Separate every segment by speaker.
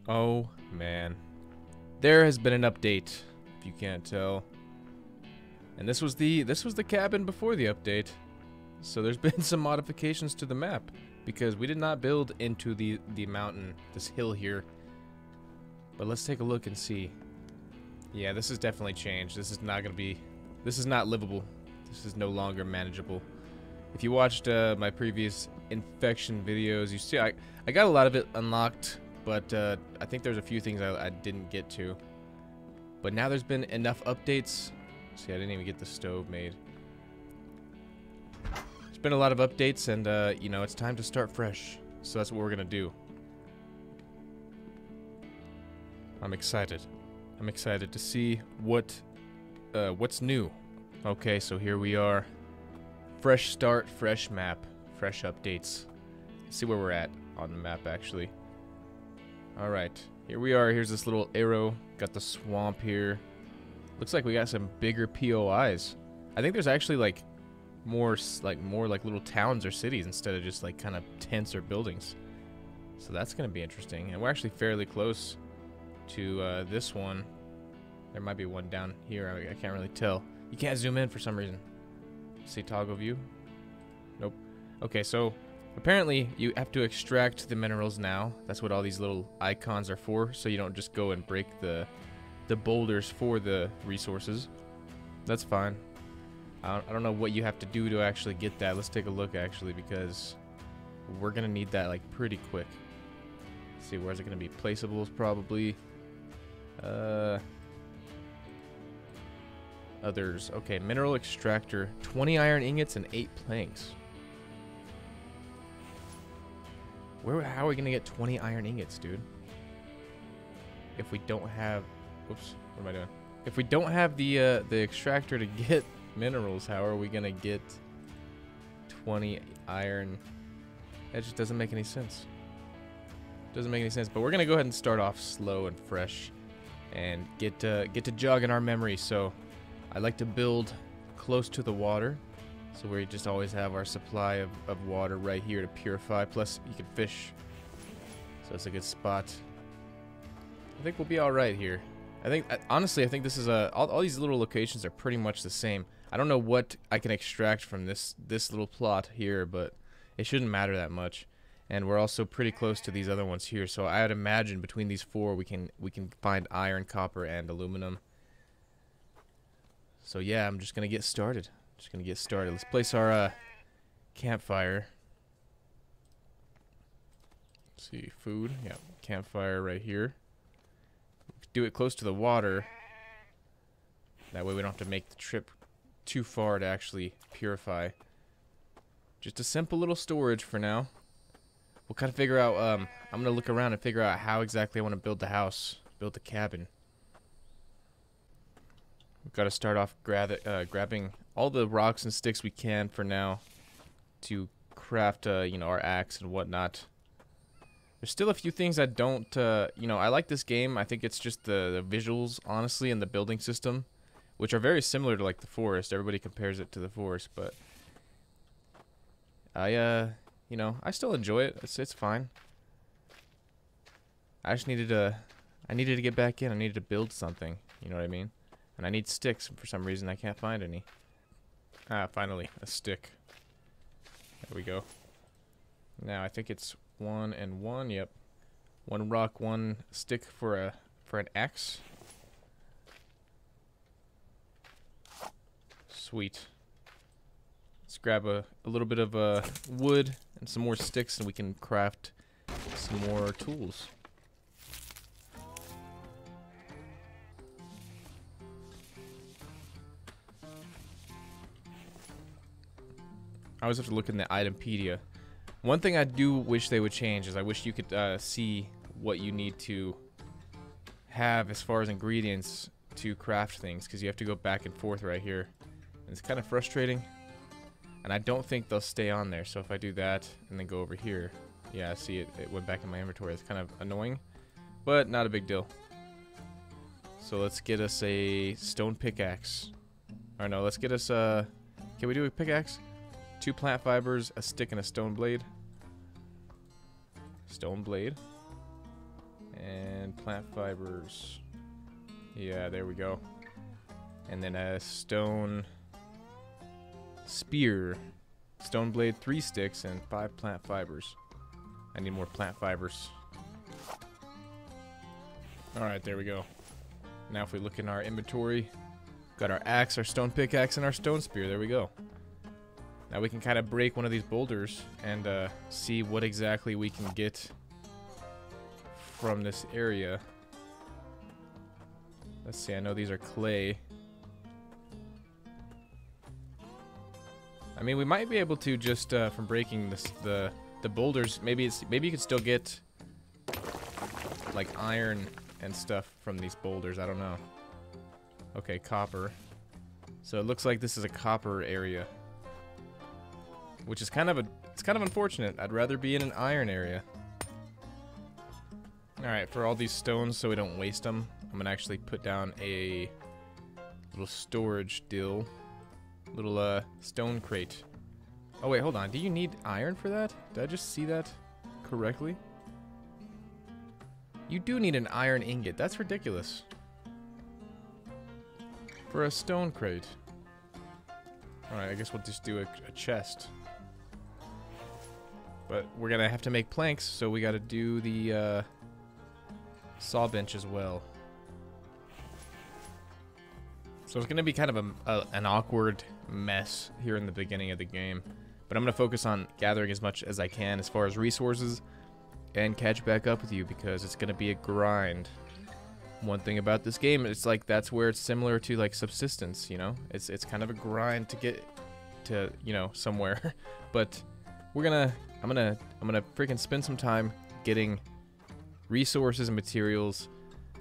Speaker 1: Oh man, there has been an update, if you can't tell. And this was the cabin before the update. So there's been some modifications to the map because we did not build into the mountain, this hill here. But let's take a look and see. Yeah, this has definitely changed. This is not livable. This is no longer manageable. If you watched my previous infection videos, you see I got a lot of it unlocked, but I think there's a few things I didn't get to. But now there's been enough updates. See, I didn't even get the stove made. There's been a lot of updates, and you know, it's time to start fresh. So that's what we're gonna do. I'm excited. I'm excited to see what's new. Okay, so here we are. Fresh start, fresh map, fresh updates. Let's see where we're at on the map, actually. Alright, here we are. Here's this little arrow. Got the swamp here. Looks like we got some bigger POIs. I think there's actually like more like little towns or cities instead of just like kind of tents or buildings. So that's gonna be interesting. And we're actually fairly close to this one. There might be one down here. I can't really tell. You can't zoom in for some reason. See toggle view? Nope. Okay, so apparently you have to extract the minerals now. That's what all these little icons are for, so you don't just go and break the boulders for the resources. That's fine. I don't know what you have to do to actually get that. Let's take a look actually, because we're gonna need that like pretty quick. Let's see, where's it gonna be? Placeables probably. Others. Okay, mineral extractor, 20 iron ingots and 8 planks. How are we gonna get 20 iron ingots, dude? If we don't have, oops, what am I doing? If we don't have the extractor to get minerals, how are we gonna get 20 iron? That just doesn't make any sense. Doesn't make any sense. But we're gonna go ahead and start off slow and fresh, and get to jogging our memory. So I like to build close to the water, so we just always have our supply of water right here to purify. Plus, you can fish, so it's a good spot. I think we'll be all right here. I think, honestly, I think this is all these little locations are pretty much the same. I don't know what I can extract from this little plot here, but it shouldn't matter that much. And we're also pretty close to these other ones here, so I would imagine between these four we can find iron, copper, and aluminum. So yeah, I'm just gonna get started. Let's place our campfire. Let's see, food. Yeah, campfire right here. Do it close to the water. That way we don't have to make the trip too far to actually purify. Just a simple little storage for now. We'll kind of figure out. I'm gonna look around and figure out how exactly I want to build the house, build the cabin. We've got to start off grabbing all the rocks and sticks we can for now to craft, you know, our axe and whatnot. There's still a few things I don't, you know, I like this game. I think it's just the visuals, honestly, and the building system, which are very similar to like the forest. Everybody compares it to the forest, but you know, I still enjoy it. It's fine. I just needed to get back in. I needed to build something. You know what I mean? And I need sticks. For some reason, I can't find any. Ah, finally, a stick. There we go. Now, I think it's 1 and 1. Yep. 1 rock, 1 stick for an axe. Sweet. Let's grab a little bit of wood and some more sticks, and we can craft some more tools. I always have to look in the itempedia. One thing I do wish they would change is I wish you could see what you need to have as far as ingredients to craft things, because you have to go back and forth right here. And it's kind of frustrating. And I don't think they'll stay on there. So if I do that and then go over here, yeah, see it went back in my inventory. It's kind of annoying, but not a big deal. So let's get us a stone pickaxe. Or no, let's get us can we do a pickaxe? 2 plant fibers, a stick, and a stone blade. Stone blade. And plant fibers. Yeah, there we go. And then a stone spear. Stone blade, 3 sticks, and 5 plant fibers. I need more plant fibers. Alright, there we go. Now if we look in our inventory, got our axe, our stone pickaxe, and our stone spear. There we go. Now we can kind of break one of these boulders and see what exactly we can get from this area. Let's see, I know these are clay. I mean, we might be able to just from breaking this, the boulders. Maybe you could still get like iron and stuff from these boulders. I don't know. Okay, copper. So it looks like this is a copper area, which is kind of unfortunate. I'd rather be in an iron area. All right, for all these stones, so we don't waste them, I'm gonna actually put down a little storage dill. Little stone crate. Oh wait, hold on. Do you need iron for that? Did I just see that correctly? You do need an iron ingot. That's ridiculous. For a stone crate. Alright, I guess we'll just do a chest. But we're gonna have to make planks, so we gotta do the saw bench as well. So it's going to be kind of an awkward mess here in the beginning of the game. But I'm going to focus on gathering as much as I can as far as resources and catch back up with you because it's going to be a grind. One thing about this game, it's like that's where it's similar to like subsistence, you know? It's kind of a grind to get to, you know, somewhere. But I'm gonna freaking spend some time getting resources and materials,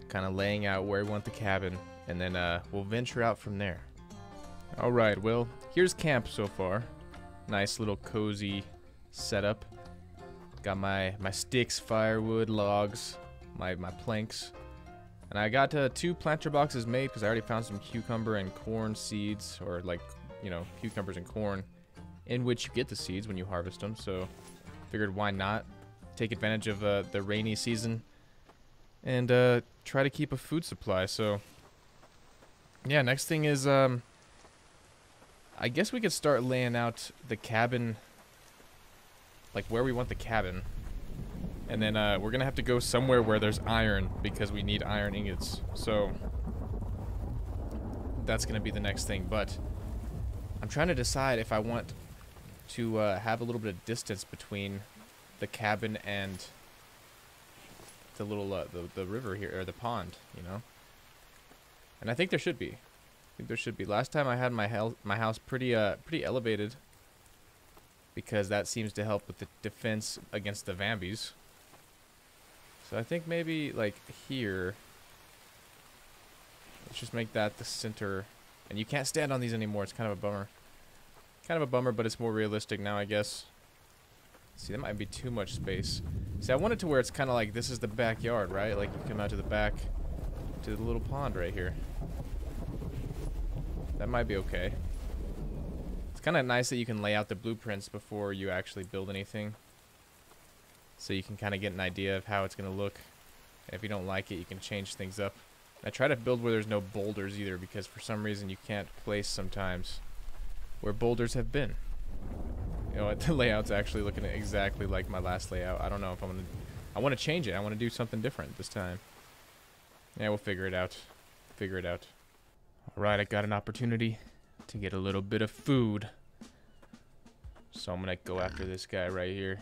Speaker 1: kind of laying out where we want the cabin. And then we'll venture out from there. Alright, well, here's camp so far. Nice little cozy setup. Got my sticks, firewood, logs, my planks. And I got 2 planter boxes made because I already found some cucumber and corn seeds. Or like, you know, cucumbers and corn. In which you get the seeds when you harvest them. So, figured why not take advantage of the rainy season. And try to keep a food supply, so... Yeah, next thing is, I guess we could start laying out the cabin, like where we want the cabin. And then we're going to have to go somewhere where there's iron, because we need iron ingots. So, that's going to be the next thing. But, I'm trying to decide if I want to have a little bit of distance between the cabin and the little, the river here, or the pond, you know? And I think there should be. Last time I had my house pretty elevated, because that seems to help with the defense against the zombies. So I think maybe like here. Let's just make that the center. And you can't stand on these anymore. It's kind of a bummer. But it's more realistic now, I guess. See, that might be too much space. See, I want it to where it's kind of like this is the backyard, right? Like you come out to the back. To the little pond right here. That might be okay. It's kind of nice that you can lay out the blueprints before you actually build anything. So you can kind of get an idea of how it's going to look. And if you don't like it, you can change things up. I try to build where there's no boulders either, because for some reason you can't place sometimes where boulders have been. You know what? The layout's actually looking exactly like my last layout. I don't know if I'm going to... I want to change it. I want to do something different this time. Yeah, we'll figure it out. Alright, I got an opportunity to get a little bit of food. So I'm gonna go after this guy right here.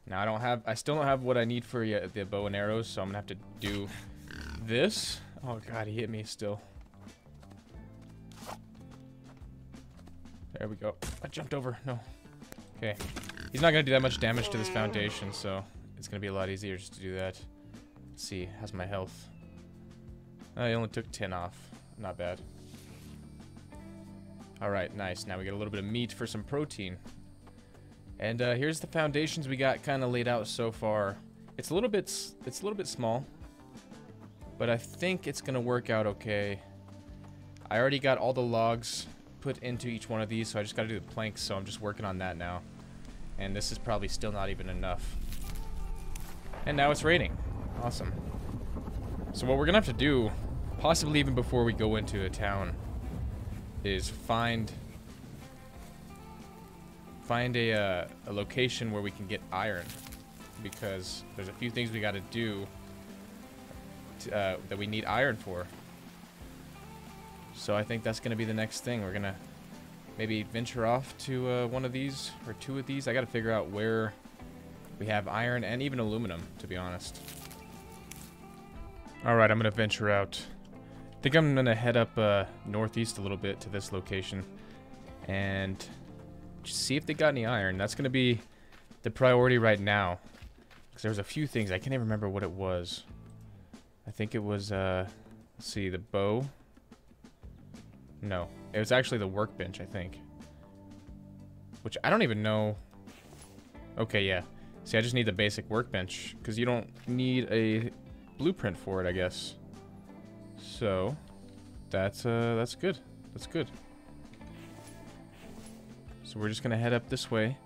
Speaker 1: Now I still don't have what I need for the bow and arrows, so I'm gonna have to do this. Oh god, he hit me still. There we go. I jumped over. No. Okay. He's not gonna do that much damage to this foundation, so it's gonna be a lot easier just to do that. Let's see, how's my health? I only took 10 off. Not bad. Alright, nice. Now we get a little bit of meat for some protein. And here's the foundations we got kind of laid out so far. It's a little bit small, but I think it's gonna work out okay. I already got all the logs put into each one of these, so I just gotta do the planks, so I'm just working on that now. And this is probably still not even enough. And now it's raining. Awesome. So what we're gonna have to do, possibly even before we go into a town, is find a location where we can get iron, because there's a few things we got to do that we need iron for. So I think that's gonna be the next thing. We're gonna maybe venture off to one of these or two of these. I got to figure out where we have iron and even aluminum, to be honest. All right, I'm gonna venture out. I think I'm gonna head up northeast a little bit to this location and just see if they got any iron. That's gonna be the priority right now, because there's a few things I can't even remember what it was. I think it was let's see, the bow. No, it was actually the workbench, I think, which I don't even know. Okay, yeah. See, I just need the basic workbench because you don't need a blueprint for it, I guess. So that's good. That's good. So we're just gonna head up this way,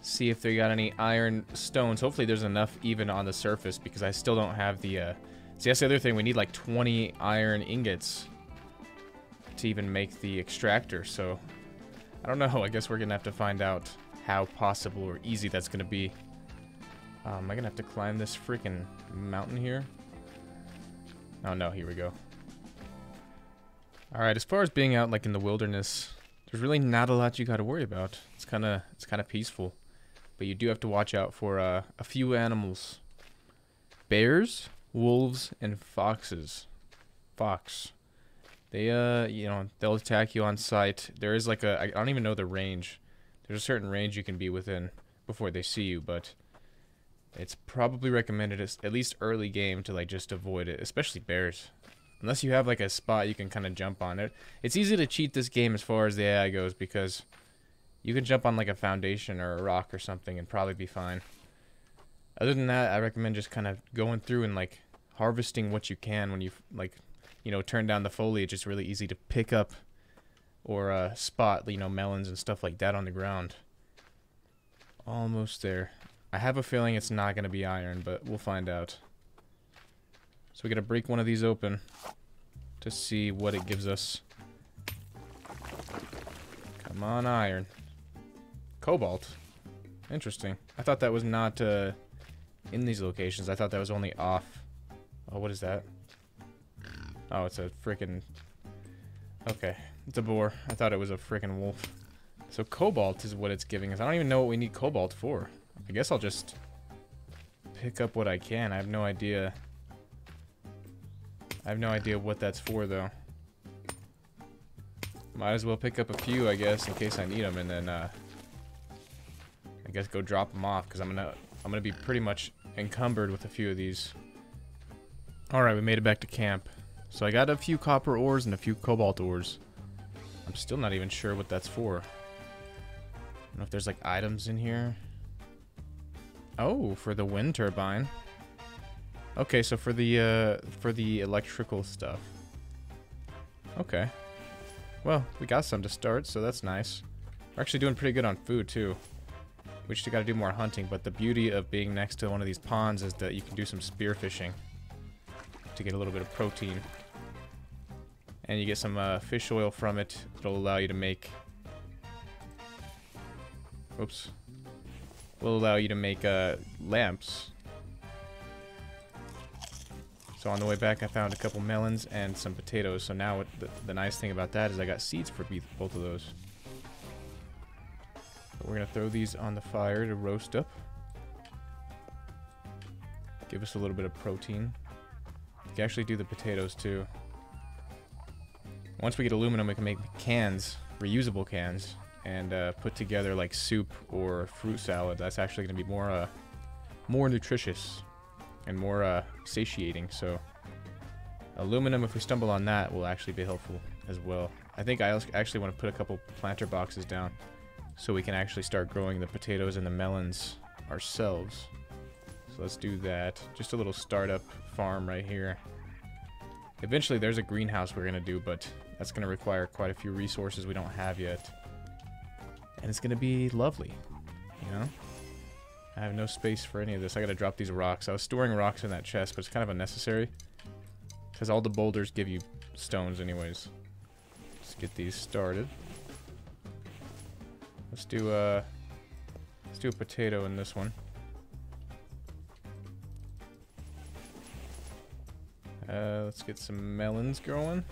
Speaker 1: see if they got any iron stones. Hopefully there's enough even on the surface, because I still don't have the see, that's the other thing. We need like 20 iron ingots to even make the extractor. So I don't know. I guess we're gonna have to find out how possible or easy that's gonna be. Am I gonna have to climb this freaking mountain here? Oh no, here we go. Alright, as far as being out like in the wilderness, there's really not a lot you gotta worry about. It's kinda peaceful. But you do have to watch out for a few animals. Bears, wolves, and foxes. Fox. They you know, they'll attack you on sight. There is like I don't even know the range. There's a certain range you can be within before they see you, but it's probably recommended at least early game to like just avoid it, especially bears. Unless you have like a spot you can kind of jump on it. It's easy to cheat this game as far as the AI goes, because you can jump on like a foundation or a rock or something and probably be fine. Other than that, I recommend just kind of going through and like harvesting what you can when you like, you know, turn down the foliage. It's really easy to pick up or spot, you know, melons and stuff like that on the ground. Almost there. I have a feeling it's not going to be iron, but we'll find out. So we got to break one of these open to see what it gives us. Come on, iron. Cobalt. Interesting. I thought that was not in these locations. I thought that was only off. Oh, what is that? Oh, it's a freaking... Okay, it's a boar. I thought it was a freaking wolf. So cobalt is what it's giving us. I don't even know what we need cobalt for. I guess I'll just pick up what I can. I have no idea. I have no idea what that's for, though. Might as well pick up a few, I guess, in case I need them, and then I guess go drop them off, because I'm gonna be pretty much encumbered with a few of these. All right, we made it back to camp. So I got a few copper ores and a few cobalt ores. I'm still not even sure what that's for. I don't know if there's like items in here. Oh, for the wind turbine. Okay, so for the electrical stuff. Okay. Well, we got some to start, so that's nice. We're actually doing pretty good on food too. We just got to do more hunting, but the beauty of being next to one of these ponds is that you can do some spearfishing to get a little bit of protein. And you get some fish oil from it. It'll allow you to make... Oops. Will allow you to make lamps. So on the way back I found a couple melons and some potatoes. So now the nice thing about that is I got seeds for both of those. But we're going to throw these on the fire to roast up. Give us a little bit of protein. You can actually do the potatoes too. Once we get aluminum, we can make cans, reusable cans, and put together like soup or fruit salad. That's actually going to be more nutritious and more satiating. So aluminum, if we stumble on that, will actually be helpful as well. I think I actually want to put a couple planter boxes down so we can actually start growing the potatoes and the melons ourselves. So let's do that. Just a little startup farm right here. Eventually there's a greenhouse we're going to do, but that's going to require quite a few resources we don't have yet. And it's going to be lovely, you know? I have no space for any of this. I gotta drop these rocks. I was storing rocks in that chest, but it's kind of unnecessary. Because all the boulders give you stones anyways. Let's get these started. Let's do a potato in this one. Let's get some melons growing.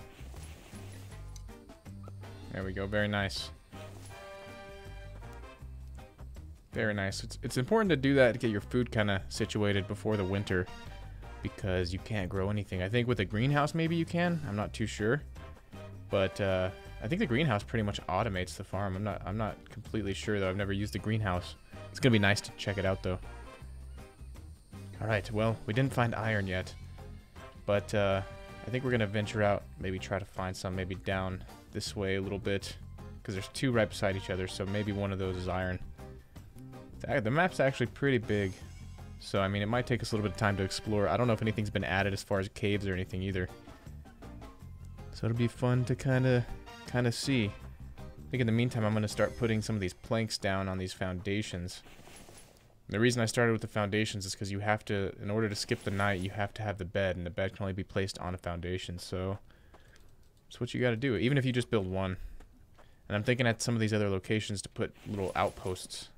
Speaker 1: There we go. Very nice. Very nice. It's important to do that to get your food kind of situated before the winter, because you can't grow anything. I think with a greenhouse maybe you can. I'm not too sure, but I think the greenhouse pretty much automates the farm. I'm not completely sure though. I've never used the greenhouse. It's gonna be nice to check it out though. All right. Well, we didn't find iron yet, but I think we're gonna venture out. Maybe try to find some. Maybe down this way a little bit, because there's two right beside each other. So maybe one of those is iron. The map's actually pretty big, so I mean it might take us a little bit of time to explore. I don't know if anything's been added as far as caves or anything either, so it'll be fun to kind of see. I think in the meantime I'm going to start putting some of these planks down on these foundations. And the reason I started with the foundations is because you have to, in order to skip the night, you have to have the bed, and the bed can only be placed on a foundation. So that's what you got to do, even if you just build one. And I'm thinking at some of these other locations to put little outposts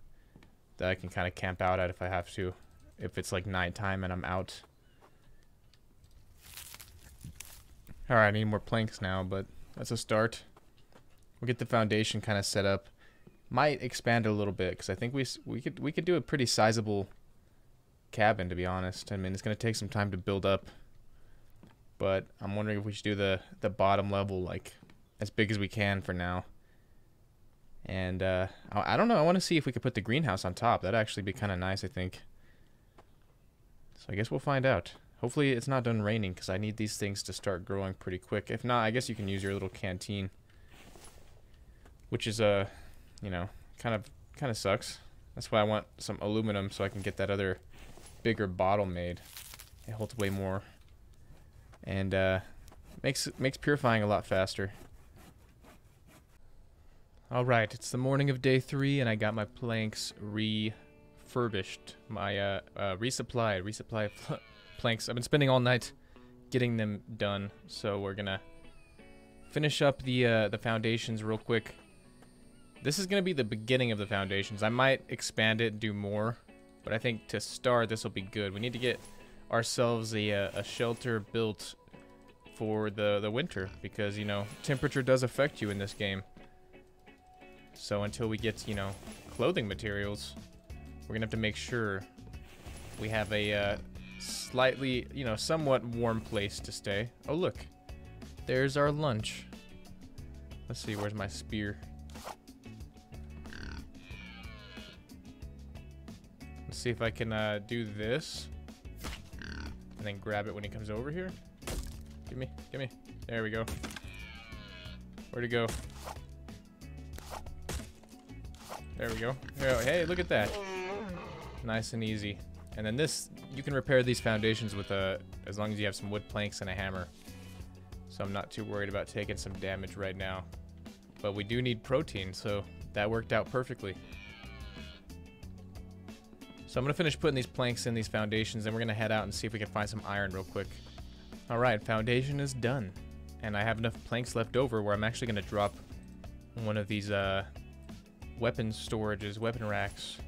Speaker 1: that I can kind of camp out at if I have to, if it's like nighttime and I'm out. Alright, I need more planks now, but that's a start. We'll get the foundation kind of set up. Might expand it a little bit, because I think we could do a pretty sizable cabin, to be honest. I mean, it's going to take some time to build up, but I'm wondering if we should do the bottom level like as big as we can for now. And I don't know. I want to see if we could put the greenhouse on top. That'd actually be kind of nice, I think. So I guess we'll find out. Hopefully it's not done raining, because I need these things to start growing pretty quick. If not, I guess you can use your little canteen, which is you know, kind of sucks. That's why I want some aluminum, so I can get that other bigger bottle made. It holds way more, and makes purifying a lot faster. Alright, it's the morning of day 3, and I got my planks refurbished. My resupply planks. I've been spending all night getting them done, so we're gonna finish up the foundations real quick. This is gonna be the beginning of the foundations. I might expand it and do more, but I think to start this will be good. We need to get ourselves a shelter built for the winter, because, you know, temperature does affect you in this game. So until we get, you know, clothing materials, we're gonna have to make sure we have a slightly, you know, somewhat warm place to stay. Oh look, there's our lunch. Let's see, where's my spear? Let's see if I can do this and then grab it when he comes over here. Gimme. There we go. Where'd it go? There we go. Hey, look at that. Nice and easy. And then this, you can repair these foundations with as long as you have some wood planks and a hammer. So I'm not too worried about taking some damage right now. But we do need protein, so that worked out perfectly. So I'm going to finish putting these planks in these foundations, and we're going to head out and see if we can find some iron real quick. Alright, foundation is done. And I have enough planks left over where I'm actually going to drop one of these weapon storages, weapon racks,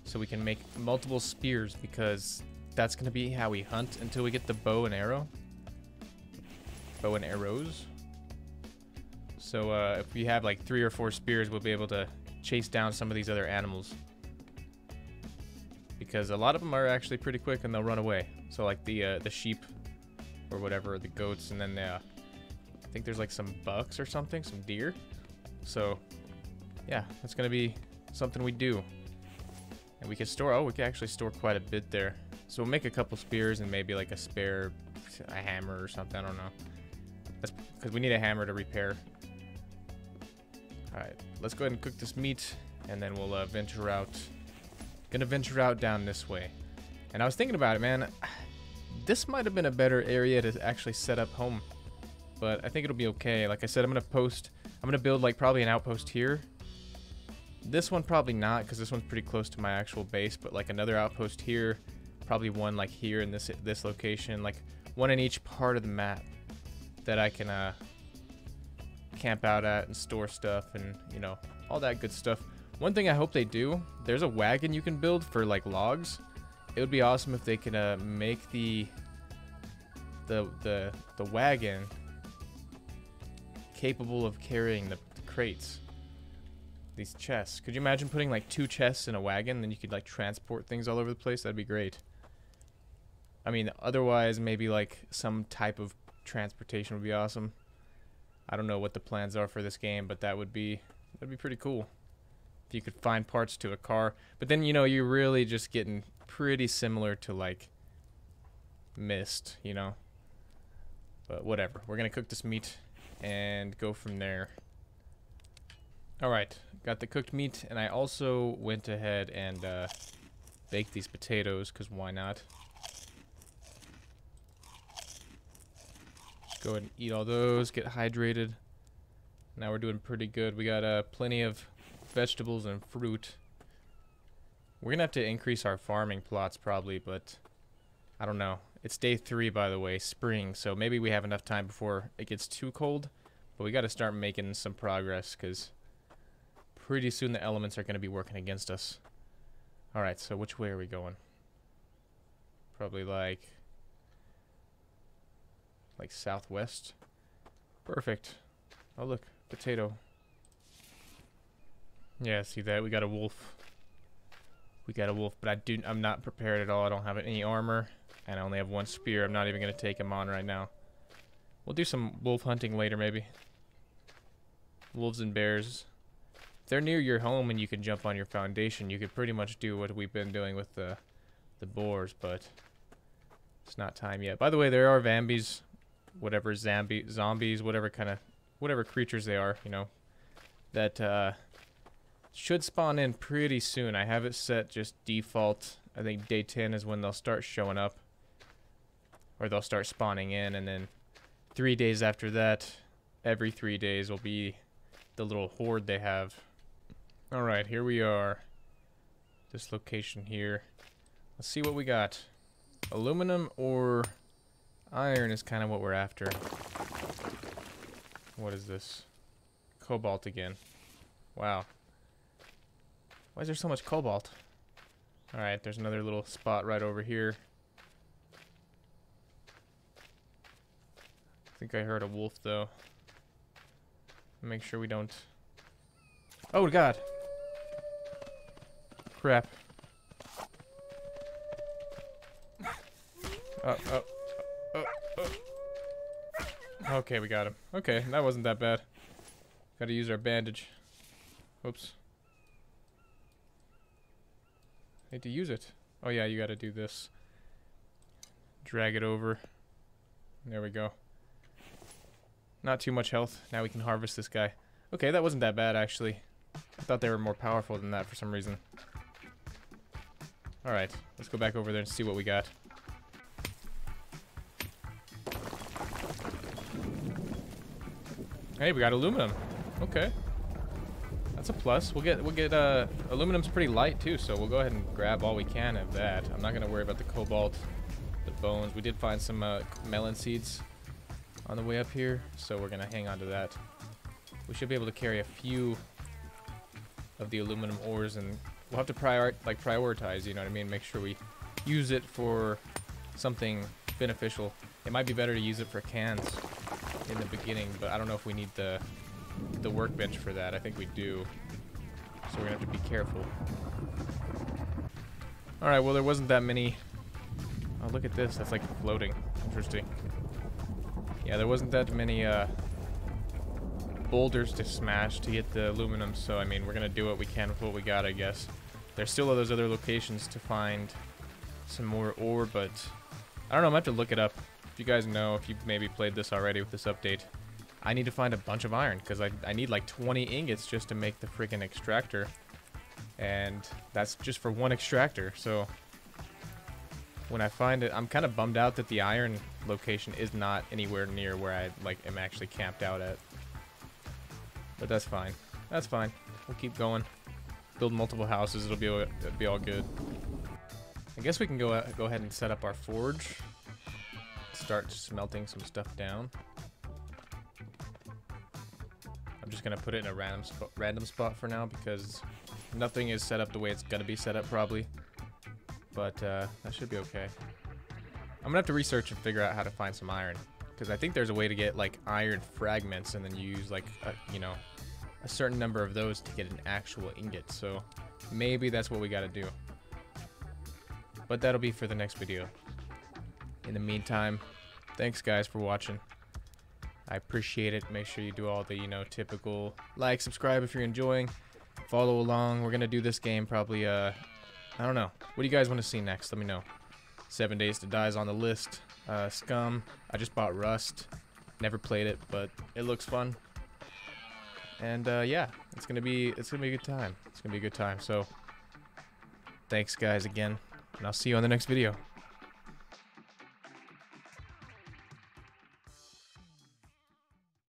Speaker 1: so we can make multiple spears, because that's going to be how we hunt until we get the bow and arrows. So if we have like 3 or 4 spears, we'll be able to chase down some of these other animals, because a lot of them are actually pretty quick and they'll run away. So like the sheep or whatever, the goats, and then I think there's like some bucks or something, some deer. So yeah, that's gonna be something we do. And we can store, we can actually store quite a bit there. So we'll make a couple spears and maybe like a hammer or something, I don't know. That's because we need a hammer to repair. Alright, let's go ahead and cook this meat, and then we'll venture out. Gonna venture out down this way. And I was thinking about it, man. This might have been a better area to actually set up home, but I think it'll be okay. Like I said, I'm gonna build like probably an outpost here. This one probably not, because this one's pretty close to my actual base, but like another outpost here, probably one like here in this location, like one in each part of the map that I can camp out at and store stuff and, you know, all that good stuff. One thing I hope they do, there's a wagon you can build for like logs. It would be awesome if they could make the wagon capable of carrying the crates. These chests. Could you imagine putting like 2 chests in a wagon, then you could like transport things all over the place? That'd be great. I mean, otherwise maybe like some type of transportation would be awesome. I don't know what the plans are for this game, but that'd be pretty cool if you could find parts to a car. But then, you know, you're really just getting pretty similar to like Myst, you know. But whatever. We're gonna cook this meat and go from there. Alright, got the cooked meat, and I also went ahead and baked these potatoes, because why not? Just go ahead and eat all those, get hydrated. Now we're doing pretty good. We got plenty of vegetables and fruit. We're going to have to increase our farming plots probably, but I don't know. It's day 3, by the way, spring, so maybe we have enough time before it gets too cold, but we got to start making some progress, because pretty soon the elements are going to be working against us. Alright, so which way are we going? Probably like southwest. Perfect. Oh look, potato. Yeah, see that? We got a wolf. We got a wolf, but I'm not prepared at all. I don't have any armor, and I only have 1 spear. I'm not even going to take him on right now. We'll do some wolf hunting later, maybe. Wolves and bears. If they're near your home and you can jump on your foundation, you could pretty much do what we've been doing with the boars, but it's not time yet. By the way, there are vambies, whatever zombies, whatever creatures they are, you know, that should spawn in pretty soon. I have it set just default. I think day 10 is when they'll start showing up, or they'll start spawning in, and then 3 days after that, every 3 days will be the little horde they have. Alright, here we are. This location here. Let's see what we got. Aluminum or iron is kind of what we're after. What is this? Cobalt again. Wow. Why is there so much cobalt? Alright, there's another little spot right over here. I think I heard a wolf though. Make sure we don't... Oh god! Crap. Okay, we got him. Okay, that wasn't that bad. Gotta use our bandage. Oops. Need to use it. Oh yeah, you gotta do this. Drag it over. There we go. Not too much health. Now we can harvest this guy. Okay, that wasn't that bad, actually. I thought they were more powerful than that for some reason. Alright, let's go back over there and see what we got. Hey, we got aluminum. Okay. That's a plus. We'll get aluminum's pretty light too, so we'll go ahead and grab all we can of that. I'm not gonna worry about the cobalt, the bones. We did find some melon seeds on the way up here, so we're gonna hang on to that. We should be able to carry a few of the aluminum ores, and we'll have to prioritize, you know what I mean? Make sure we use it for something beneficial. It might be better to use it for cans in the beginning, but I don't know if we need the workbench for that. I think we do, so we're gonna have to be careful. Alright, well there wasn't that many. Oh, look at this, that's like floating. Interesting. Yeah, there wasn't that many boulders to smash to get the aluminum, so I mean, we're gonna do what we can with what we got, I guess. There's still all those other locations to find some more ore, but I don't know, I'm gonna have to look it up. If you guys know, if you've maybe played this already with this update, I need to find a bunch of iron, because I need like 20 ingots just to make the freaking extractor, and that's just for one extractor. So when I find it, I'm kind of bummed out that the iron location is not anywhere near where I am actually camped out at. But that's fine. That's fine. We'll keep going. build multiple houses. It'll be all good. I guess we can go ahead and set up our forge. Start smelting some stuff down. I'm just gonna put it in a random spot for now because nothing is set up the way it's gonna be set up probably. But that should be okay. I'm gonna have to research and figure out how to find some iron, because I think there's a way to get like iron fragments and then you use like a certain number of those to get an actual ingot. So maybe that's what we gotta do. But that'll be for the next video. In the meantime, thanks guys for watching. I appreciate it. Make sure you do all the, typical like, subscribe if you're enjoying, follow along. We're gonna do this game probably, I don't know. What do you guys want to see next? Let me know. 7 Days to Die's on the list. Scum. I just bought Rust. Never played it, but it looks fun. And yeah, it's gonna be a good time. It's gonna be a good time. So thanks guys again, and I'll see you on the next video.